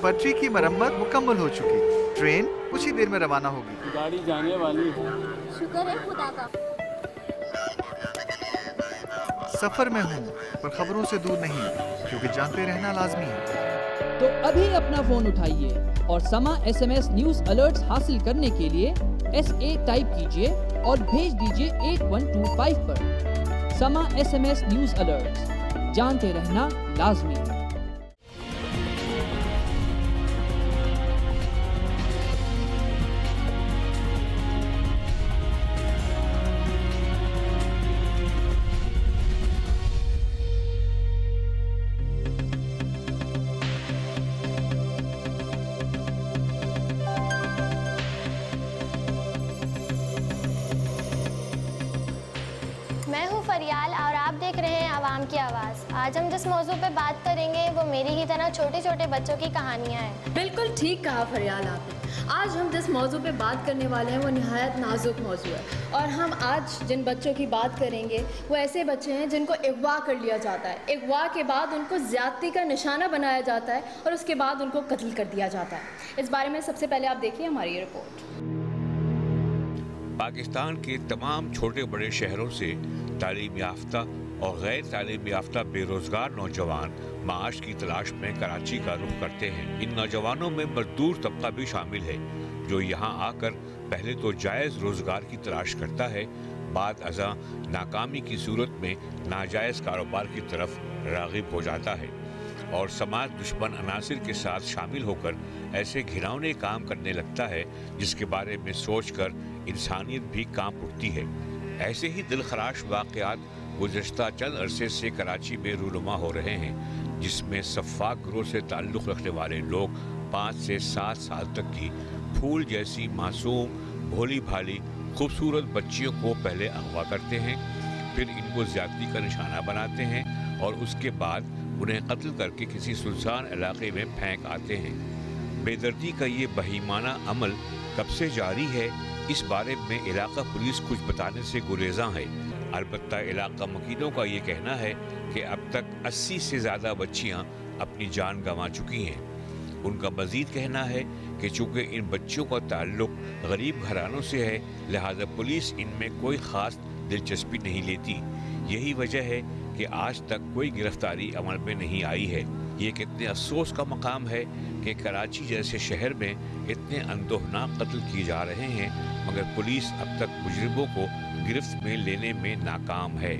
पटरी की मरम्मत मुकम्मल हो चुकी। ट्रेन कुछ ही देर में रवाना होगी। गाड़ी जाने वाली है। शुक्र है खुदा का। सफर में हूँ पर खबरों से दूर नहीं, क्योंकि जानते रहना लाजमी है। तो अभी अपना फोन उठाइए और समा SMS न्यूज अलर्ट्स हासिल करने के लिए SA टाइप कीजिए और भेज दीजिए 8125 पर। समा SMS न्यूज अलर्ट्स, जानते रहना लाजमी है। फरियाल और आप देख रहे हैं आवाम की आवाज़। आज हम जिस मौजू पे बात करेंगे वो मेरी ही तरह छोटे छोटे बच्चों की कहानियाँ हैं। बिल्कुल ठीक कहा फरियाल आपने। आज हम जिस मौजू पे बात करने वाले हैं वो निहायत नाजुक मौजू है, और हम आज जिन बच्चों की बात करेंगे वो ऐसे बच्चे हैं जिनको अगवा कर लिया जाता है। अगवा के बाद उनको ज़्यादती का निशाना बनाया जाता है और उसके बाद उनको कत्ल कर दिया जाता है। इस बारे में सबसे पहले आप देखिए हमारी ये रिपोर्ट। पाकिस्तान के तमाम छोटे बड़े शहरों से तालीम याफ्ता और गैर तालीम याफ्ता बेरोजगार नौजवान माश की तलाश में कराची का रुख करते हैं। इन नौजवानों में मजदूर तबका भी शामिल है, जो यहाँ आकर पहले तो जायज़ रोजगार की तलाश करता है, बाद अज़ां नाकामी की सूरत में नाजायज़ कारोबार की तरफ राग़िब हो जाता है और समाज दुश्मन अनासिर के साथ शामिल होकर ऐसे घिनौने काम करने लगता है जिसके बारे में सोचकर इंसानियत भी कांप उठती है। ऐसे ही दिलखराश वाक़यात गुज़श्ता चंद अरसे से कराची में रूनुमा हो रहे हैं, जिसमें सफ़ाक गिरोह से ताल्लुक़ रखने वाले लोग 5 से 7 साल तक की फूल जैसी मासूम भोली भाली खूबसूरत बच्चियों को पहले अगवा करते हैं, फिर इनको ज़्यादती का निशाना बनाते हैं और उसके बाद उन्हें कत्ल करके किसी सुनसान इलाके में फेंक आते हैं। बेदर्दी का ये बहीमाना अमल कब से जारी है, इस बारे में इलाका पुलिस कुछ बताने से गुरेज़ां है। अलबत्ता इलाका वकीलों का ये कहना है कि अब तक 80 से ज़्यादा बच्चियां अपनी जान गंवा चुकी हैं। उनका मज़ीद कहना है कि चूँकि इन बच्चियों का ताल्लुक़ गरीब घरानों से है, लिहाजा पुलिस इनमें कोई ख़ास दिलचस्पी नहीं लेती। यही वजह है कि आज तक कोई गिरफ्तारी अमल में नहीं आई है। ये कितने अफसोस का मकाम है कि कराची जैसे शहर में इतने अंदोहनाक कत्ल किए जा रहे हैं, मगर पुलिस अब तक मुजरिमों को गिरफ्त में लेने में नाकाम है।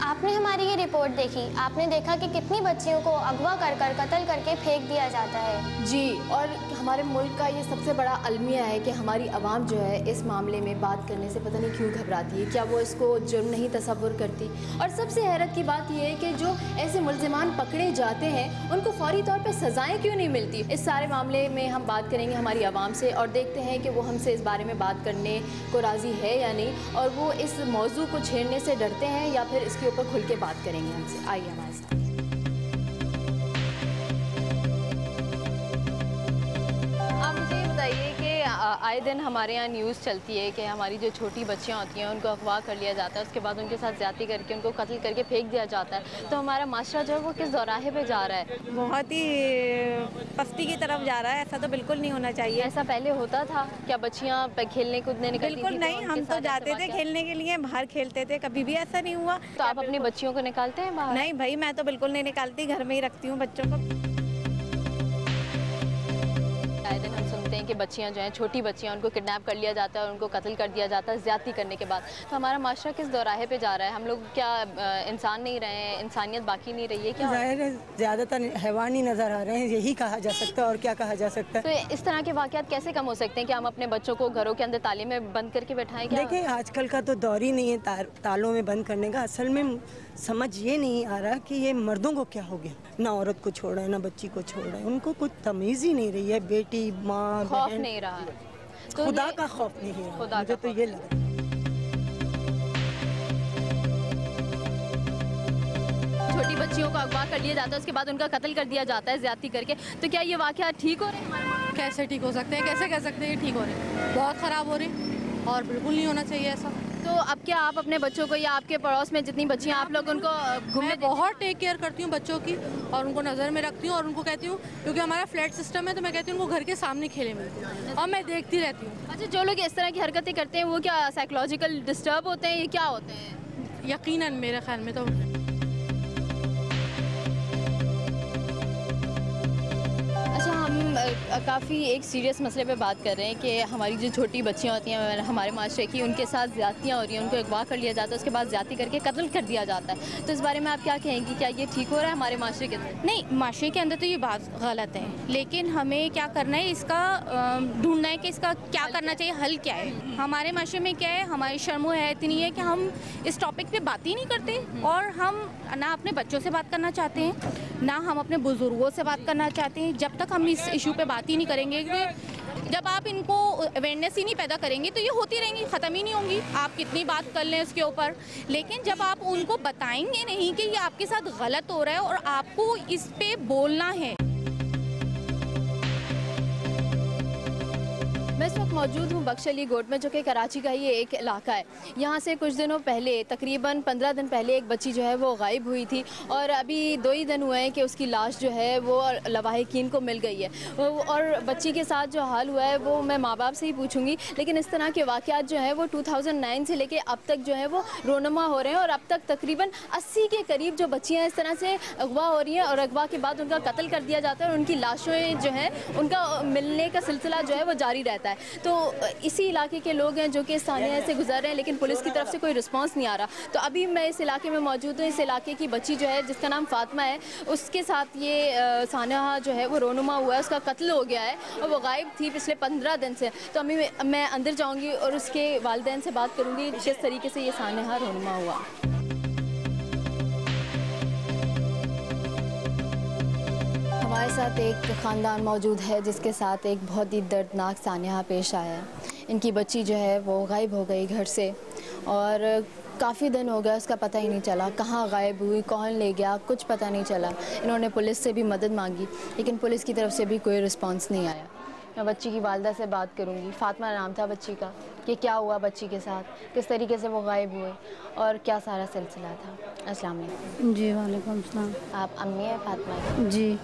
आपने हमारी ये रिपोर्ट देखी, आपने देखा कि कितनी बच्चियों को अगवा कर कर कत्ल करके फेंक दिया जाता है। जी, और हमारे मुल्क का ये सबसे बड़ा अलमिया है कि हमारी आवाम जो है इस मामले में बात करने से पता नहीं क्यों घबराती है। क्या वो इसको जुर्म नहीं तसव्वुर करती? और सबसे हैरत की बात यह है कि जो ऐसे मुल्ज़िमान पकड़े जाते हैं उनको फौरी तौर पर सज़ाएँ क्यों नहीं मिलती? इस सारे मामले में हम बात करेंगे हमारी आवाम से और देखते हैं कि वो हमसे इस बारे में बात करने को राज़ी है या नहीं, और वो इस मौजू को छेड़ने से डरते हैं या फिर इसके ऊपर खुल के बात करेंगे हमसे। आइए हमारे साथ। आप मुझे ये बताइए कि आए दिन हमारे यहाँ न्यूज़ चलती है कि हमारी जो छोटी बच्चियाँ होती हैं उनको अगवा कर लिया जाता है, उसके बाद उनके साथ ज़्यादती करके उनको कत्ल करके फेंक दिया जाता है। तो हमारा माशरा जो है वो किस दौराहे पे जा रहा है? बहुत ही पस्ती की तरफ जा रहा है। ऐसा तो बिल्कुल नहीं होना चाहिए। ऐसा पहले होता था क्या? बच्चियाँ खेलने कूदने निकलती थी? बिल्कुल नहीं, हम तो जाते थे खेलने के लिए, बाहर खेलते थे, कभी भी ऐसा नहीं हुआ। तो आप अपनी बच्चियों को निकालते हैं बाहर? नहीं भाई, मैं तो बिल्कुल नहीं निकालती, घर में ही रखती हूँ बच्चों को। आए दिन हम सुनते हैं कि बच्चियां जो हैं, छोटी बच्चियां, उनको किडनैप कर लिया जाता है और उनको कत्ल कर दिया जाता है ज़्यादती करने के बाद। तो हमारा माशरा किस दौराहे पे जा रहा है? हम लोग क्या इंसान नहीं रहे हैं? इंसानियत बाकी नहीं रही है क्या? ज़ाहिर है ज़्यादातर हैवानी नज़र आ रहे हैं, यही कहा जा सकता है और क्या कहा जा सकता है। तो इस तरह के वाक़यात कैसे कम हो सकते हैं कि हम अपने बच्चों को घरों के अंदर ताले में बंद करके बैठाएं? क्या देखिए, आजकल का तो दौर ही नहीं है तालों में बंद करने का। असल में समझ ये नहीं आ रहा कि ये मर्दों को क्या हो गया, ना औरत को छोड़ रहे हैं ना बच्ची को छोड़ रहे हैं, उनको कुछ तमीज़ ही नहीं रही है। बेटी माँ खौफ नहीं रहा है, तो खुदा का खौफ नहीं है, मुझे तो ये लग रहा है। छोटी बच्चियों को अगवा कर लिया जाता है, उसके बाद उनका कत्ल कर दिया जाता है ज़्यादती करके। तो क्या ये वाक़यात ठीक हो रहे हैं हमारे मुल्क? कैसे ठीक हो सकते हैं? कैसे कह सकते हैं ठीक हो रहे हैं? बहुत ख़राब हो रहे हैं और बिल्कुल नहीं होना चाहिए ऐसा। तो अब क्या आप अपने बच्चों को या आपके पड़ोस में जितनी बच्चियाँ आप लोग उनको घूमने मैं बहुत टेक केयर करती हूँ बच्चों की और उनको नज़र में रखती हूँ और उनको कहती हूँ, क्योंकि हमारा फ्लैट सिस्टम है तो मैं कहती हूँ उनको घर के सामने खेले मिलते और मैं देखती रहती हूँ। अच्छा, जो लोग इस तरह की हरकतें करते हैं वो क्या साइकोलॉजिकल डिस्टर्ब होते हैं, ये क्या होते हैं? यकीनन मेरे ख्याल में तो। अच्छा, हम काफ़ी एक सीरियस मसले पे बात कर रहे हैं कि हमारी जो छोटी बच्चियां होती हैं हमारे माशरे की, उनके साथ ज़्यादतियाँ हो रही हैं, उनको अगवा कर लिया जाता है, उसके बाद ज़्यादती करके कत्ल कर दिया जाता है। तो इस बारे में आप क्या कहेंगी, क्या ये ठीक हो रहा है हमारे माशरे के अंदर? नहीं, माशरे के अंदर तो ये बात गलत है, लेकिन हमें क्या करना है, इसका ढूंढना है कि इसका क्या करना चाहिए, हल क्या है। हमारे माशरे में क्या है, हमारी शर्म है इतनी है कि हम इस टॉपिक पे बात ही नहीं करते और हम ना अपने बच्चों से बात करना चाहते हैं, ना हम अपने बुजुर्गों से बात करना चाहते हैं। जब तक हम इस इशू पे बात ही नहीं करेंगे, जब आप इनको अवेयरनेस ही नहीं पैदा करेंगे तो ये होती रहेंगी, ख़त्म ही नहीं होंगी। आप कितनी बात कर लें इसके ऊपर, लेकिन जब आप उनको बताएंगे नहीं कि ये आपके साथ गलत हो रहा है और आपको इस पे बोलना है। मैं इस वक्त मौजूद हूँ बख्श अली गोट में, जो कि कराची का ही एक इलाका है। यहाँ से कुछ दिनों पहले, तकरीबन 15 दिन पहले, एक बच्ची जो है वो गायब हुई थी और अभी 2 ही दिन हुए हैं कि उसकी लाश जो है वो लवाहिकीन को मिल गई है। और बच्ची के साथ जो हाल हुआ है वो मैं माँ बाप से ही पूछूंगी, लेकिन इस तरह के वाक़यात जो है वो 2009 से लेके अब तक जो है वो रोनुमा हो रहे हैं और अब तक तकरीबन 80 के करीब जो बच्चियाँ इस तरह से अगवा हो रही हैं और अगवा के बाद उनका कत्ल कर दिया जाता है और उनकी लाशें जो हैं उनका मिलने का सिलसिला जो है वो जारी रहता है। तो इसी इलाके के लोग हैं जो कि इस थाने से गुजर रहे हैं, लेकिन पुलिस की तरफ से कोई रिस्पांस नहीं आ रहा। तो अभी मैं इस इलाके में मौजूद हूँ। इस इलाके की बच्ची जो है जिसका नाम फातिमा है, उसके साथ ये सानहा जो है वो रोनुमा हुआ है, उसका कत्ल हो गया है और वो गायब थी पिछले 15 दिन से। तो अभी मैं अंदर जाऊँगी और उसके वालिदैन से बात करूँगी किस तरीके से ये सानहा रोनुमा हुआ। हमारे साथ एक ख़ानदान मौजूद है जिसके साथ एक बहुत ही दर्दनाक सानहा पेश आया है। इनकी बच्ची जो है वो गायब हो गई घर से और काफ़ी दिन हो गया, उसका पता ही नहीं चला कहाँ गायब हुई, कौन ले गया, कुछ पता नहीं चला। इन्होंने पुलिस से भी मदद मांगी, लेकिन पुलिस की तरफ से भी कोई रिस्पॉन्स नहीं आया। मैं बच्ची की वालदा से बात करूंगी। फातिमा नाम था बच्ची का, कि क्या हुआ बच्ची के साथ, किस तरीके से वो गायब हुए और क्या सारा सिलसिला था। अस्सलाम वालेकुम। जी वालेकुम सलाम। आप अम्मी हैं फातिमा की? जी।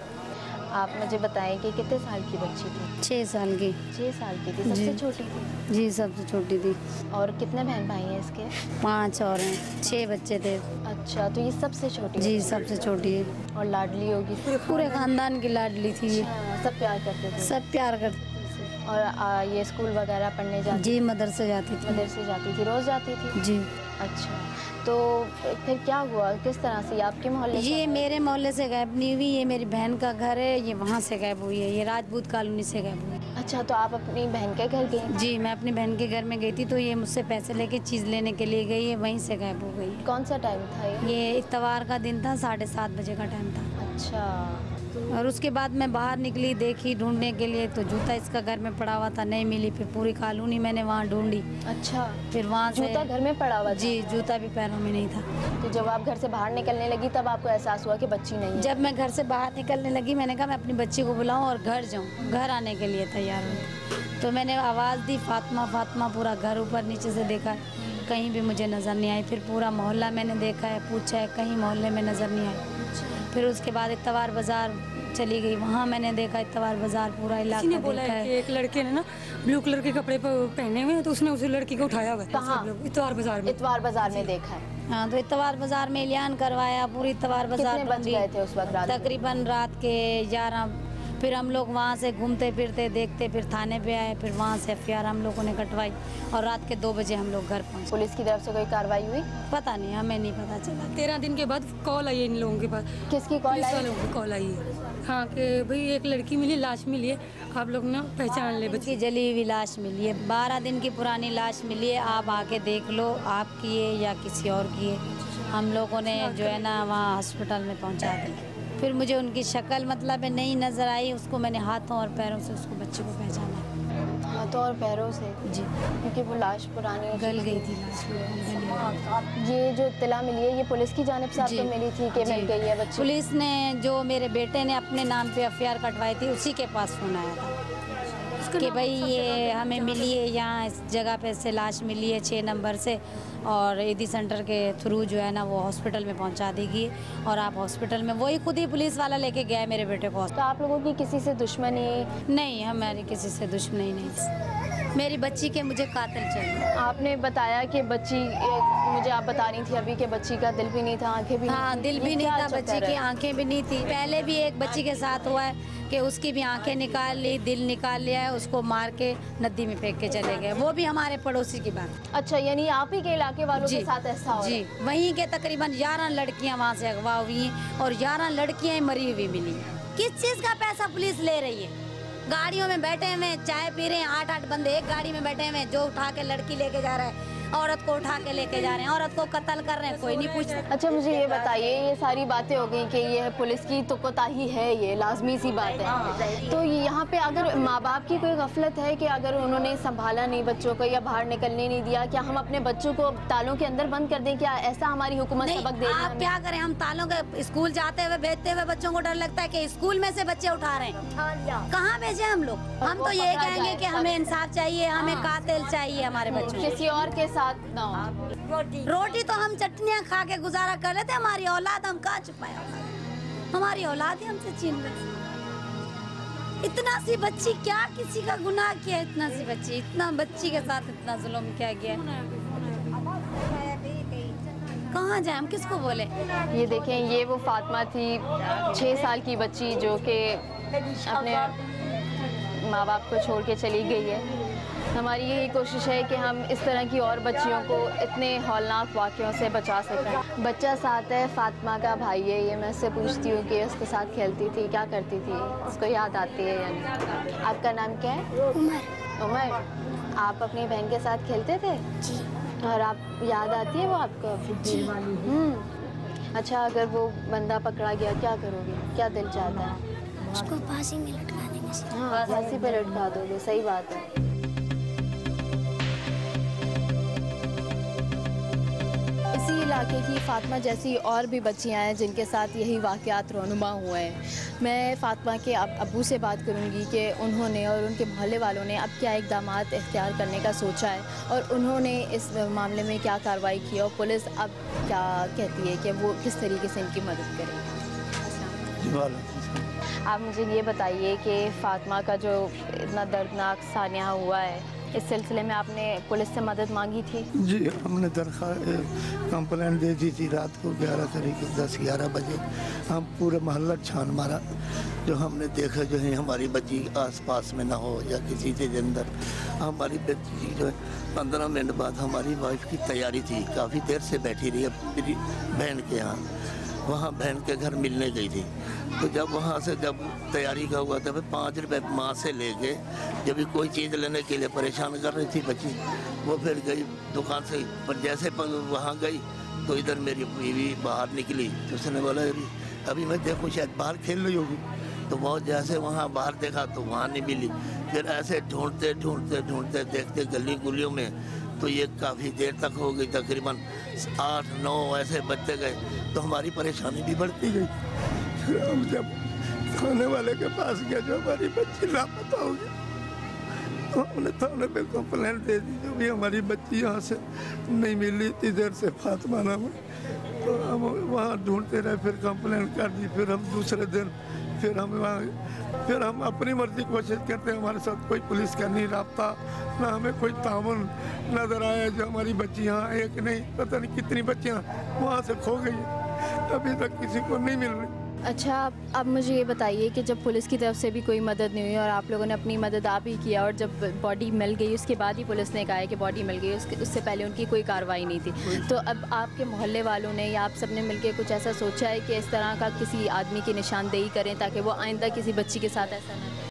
आप मुझे बताएं कि कितने साल की बच्ची थी? 6 साल की। 6 साल की थी, सबसे छोटी थी? जी सबसे छोटी थी। और कितने बहन भाई हैं इसके? 5 और हैं, 6 बच्चे थे। अच्छा, तो ये सबसे छोटी? जी सबसे छोटी है। और लाडली होगी? पूरे खानदान की लाडली थी। सब प्यार करते थे? सब प्यार करते थे। और ये स्कूल वगैरह पढ़ने जाती? जी मदरसे जाती थी। मदरसे जाती थी, रोज़ जाती थी? जी। अच्छा, तो फिर क्या हुआ, किस तरह से? आपके मोहल्ले? ये मेरे मोहल्ले से गायब नहीं हुई, ये मेरी बहन का घर है, ये वहाँ से गायब हुई है, ये राजपूत कॉलोनी से गायब हुई। अच्छा, तो आप अपनी बहन के घर गई? जी मैं अपनी बहन के घर में गई थी, तो ये मुझसे पैसे लेके चीज़ लेने के लिए गई है, वहीं से गायब हो गई। कौन सा टाइम था ये? इतवार का दिन था, 7:30 बजे का टाइम था। अच्छा। और उसके बाद मैं बाहर निकली, देखी ढूंढने के लिए, तो जूता इसका घर में पड़ा हुआ था, नहीं मिली। फिर पूरी कॉलोनी मैंने वहाँ ढूंढी। अच्छा। फिर वहाँ से जूता घर में पड़ा हुआ? जी, जूता भी पैरों में नहीं था। तो जब आप घर से बाहर निकलने लगी तब आपको एहसास हुआ कि बच्ची नहीं है? जब मैं घर से बाहर निकलने लगी, मैंने कहा मैं अपनी बच्ची को बुलाऊं और घर जाऊं, घर आने के लिए तैयार हूँ। तो मैंने आवाज़ दी फातिमा फातिमा, पूरा घर ऊपर नीचे से देखा, कहीं भी मुझे नज़र नहीं आई। फिर पूरा मोहल्ला मैंने देखा है, पूछा है, कहीं मोहल्ले में नज़र नहीं आई। फिर उसके बाद इतवार बाज़ार चली गई, वहाँ मैंने देखा इतवार बाज़ार पूरा इलाका देखा बोला है। एक लड़के ने ना ब्लू कलर के कपड़े पहने हुए हैं, तो उसने उस लड़की को उठाया हुआ है। कहाँ? इतवार बाज़ार में। इतवार बाज़ार में देखा है? हाँ, तो इतवार बाज़ार में ऐलान करवाया, पूरी इतवार बाज़ार। कितने बज गए थे उस वक्त? तकरीबन रात के 11। फिर हम लोग वहाँ से घूमते फिरते देखते, फिर थाने पे आए, फिर वहाँ से FIR हम लोगों ने कटवाई और रात के 2 बजे हम लोग घर पहुँचे। पुलिस की तरफ से कोई कार्रवाई हुई? पता नहीं, हमें नहीं पता चला। 13 दिन के बाद कॉल आई है इन लोगों के पास। किसकी कॉल आई? पुलिस वालों की कॉल आई है, हाँ, कि भाई एक लड़की मिली, लाश मिली है, आप लोग ना पहचान ले। बच्ची जली हुई लाश मिली है, 12 दिन की पुरानी लाश मिली है, आप आके देख लो, आपकी है या किसी और की है। हम लोगों ने जो है ना वहाँ हॉस्पिटल में पहुँचा दी। फिर मुझे उनकी शक्ल मतलब नहीं नज़र आई, उसको मैंने हाथों और पैरों से उसको बच्ची को पहचाना। हाथों और पैरों से? जी, क्योंकि वो लाश पुरानी गल गई थी लाश। ये जो इत्तला मिली है ये पुलिस की जानिब से आपको मिली थी कि मिल गई है बच्ची? पुलिस ने, जो मेरे बेटे ने अपने नाम पे FIR कटवाई थी, उसी के पास फ़ोन आया था। कि भाई ये हमें मिली है, यहाँ इस जगह पे से लाश मिली है 6 नंबर से, और ईदी सेंटर के थ्रू जो है ना वो हॉस्पिटल में पहुंचा देगी। और आप हॉस्पिटल में, वही खुद ही पुलिस वाला लेके गया है मेरे बेटे को। तो आप लोगों की किसी से दुश्मनी? नहीं, हमारी किसी से दुश्मनी नहीं, मेरी बच्ची के मुझे कातिल चाहिए। आपने बताया कि बच्ची, मुझे आप बता रही थी अभी कि बच्ची का दिल भी नहीं था, आंखें भी हाँ, नहीं, दिल भी नहीं था, बच्ची की आंखें भी नहीं थी। पहले भी एक बच्ची के साथ हुआ है कि उसकी भी आंखें निकाल ली, दिल निकाल लिया है, उसको मार के नदी में फेंक के चले गए, वो भी हमारे पड़ोसी की बात। अच्छा, यानी आप ही के इलाके वालों के साथ ऐसा हो? जी, वहीं के तकरीबन 11 लड़कियां वहाँ से अगवा हुई और 11 लड़कियां मरी हुई मिली। किस चीज़ का पैसा पुलिस ले रही है? गाड़ियों में बैठे हुए चाय पी रहे हैं, 8-8 बंदे एक गाड़ी में बैठे हुए, जो उठा के लड़की लेके जा रहा है, औरत को उठा के लेके जा रहे हैं, औरत को कत्ल कर रहे हैं, कोई नहीं पूछ रहा। अच्छा, मुझे ये बताइए, ये सारी बातें हो गई कि ये पुलिस की तो कोताही है, ये लाजमी सी बात है। तो यहाँ पे अगर माँ बाप की कोई गफलत है कि अगर उन्होंने संभाला नहीं बच्चों को या बाहर निकलने नहीं दिया, क्या हम अपने बच्चों को तालों के अंदर बंद कर दें? क्या ऐसा हमारी हुकूमत सबक दे रही है? आप क्या करें, हम तालों के स्कूल जाते हुए भेजते हुए बच्चों को डर लगता है कि स्कूल में से बच्चे उठा रहे हैं, कहाँ भेजे हम लोग? हम तो ये कहेंगे कि हमें इंसाफ चाहिए, हमें कातिल चाहिए हमारे बच्चों, किसी और के साथ ना हो। रोटी तो हम चटनियाँ खा के गुजारा कर लेते, हमारी औलाद हम कहाँ छुपाया? हमारी औलाद ही हमसे छीन लेती। इतना सी बच्ची, क्या किसी का गुनाह किया? इतना सी बच्ची, इतना बच्ची के साथ इतना जुल्म किया गया, कहाँ जाए, हम किसको बोले? ये देखें, ये वो फातिमा थी, 6 साल की बच्ची जो कि अपने माँ बाप को छोड़ के चली गई है। हमारी यही कोशिश है कि हम इस तरह की और बच्चियों को इतने हौलनाक वाक़यों से बचा सकें। बच्चा साथ है, फातिमा का भाई है ये। मैं उससे पूछती हूँ कि उसके साथ खेलती थी, क्या करती थी, उसको याद आती है या नहीं? आपका नाम क्या है? उमर। उमर, आप अपनी बहन के साथ खेलते थे? जी। और आप, याद आती है वो आपको? जी। अच्छा, अगर वो बंदा पकड़ा गया क्या करोगे? क्या दिल चाहता है? उसको फांसी में लटका देंगे। हाँ, फांसी पे लटका दोगे, सही बात है। इसी इलाके की फातिमा जैसी और भी बच्चियां हैं जिनके साथ यही वाक़यात रोनुमा हुए हैं। मैं फातिमा के अब्बू से बात करूंगी कि उन्होंने और उनके मोहल्ले वालों ने अब क्या इक़दामात इख्तियार करने का सोचा है और उन्होंने इस मामले में क्या कार्रवाई की और पुलिस अब क्या कहती है कि वो किस तरीके से इनकी मदद करेगी। आप मुझे ये बताइए कि फातिमा का जो इतना दर्दनाक सानिया हुआ है, इस सिलसिले में आपने पुलिस से मदद मांगी थी? जी, हमने कंप्लेंट दे दी थी रात को 11 तारीख को 10-11 बजे। हम पूरे मोहल्ला छान मारा, जो हमने देखा जो है हमारी बच्ची आसपास में ना हो या किसी के अंदर। हमारी बच्ची जो है 15 मिनट बाद हमारी वाइफ की तैयारी थी, काफ़ी देर से बैठी रही है मेरी बहन के यहाँ, वहाँ बहन के घर मिलने गई थी। तो जब वहाँ से जब तैयारी का हुआ था, फिर 5 रुपये माँ से लेके जब भी कोई चीज़ लेने के लिए परेशान कर रही थी बच्ची, वो फिर गई दुकान से। पर जैसे वहाँ गई तो इधर मेरी बीवी बाहर निकली, तो उसने बोला अभी मैं देखूँ शायद बाहर खेल रही होगी। तो बहुत जैसे वहाँ बाहर देखा तो वहाँ नहीं मिली। फिर ऐसे ढूंढते ढूंढते ढूंढते देखते गली गुलियों में, तो ये काफ़ी देर तक हो गई, तकरीबन 8-9 ऐसे बच्चे गए। तो हमारी परेशानी भी बढ़ती गई। फिर हम जब थाने वाले के पास गए जो हमारी बच्ची लापता हो गई, तो हमने थाने पे कंप्लेंट दे दी, जो भी हमारी बच्ची यहाँ से नहीं मिली इतनी देर से, फातिमा नाम है। तो हम वहाँ ढूंढते रहे, फिर कंप्लेंट कर दी। फिर हम दूसरे दिन फिर हम अपनी मर्जी कोशिश करते हैं, हमारे साथ कोई पुलिस का नहीं रब्ता, ना हमें कोई ताउन नज़र आया जो हमारी बच्ची यहाँ है कि नहीं। पता नहीं कितनी बच्चियाँ वहाँ से खो गई, अभी तक किसी को नहीं मिल रही। अच्छा, अब मुझे ये बताइए कि जब पुलिस की तरफ से भी कोई मदद नहीं हुई और आप लोगों ने अपनी मदद आप ही किया, और जब बॉडी मिल गई उसके बाद ही पुलिस ने कहा है कि बॉडी मिल गई, उससे पहले उनकी कोई कार्रवाई नहीं थी, तो अब आपके मोहल्ले वालों ने या आप सबने मिलकर कुछ ऐसा सोचा है कि इस तरह का किसी आदमी की निशानदेही करें ताकि वो आइंदा किसी बच्ची के साथ ऐसा ना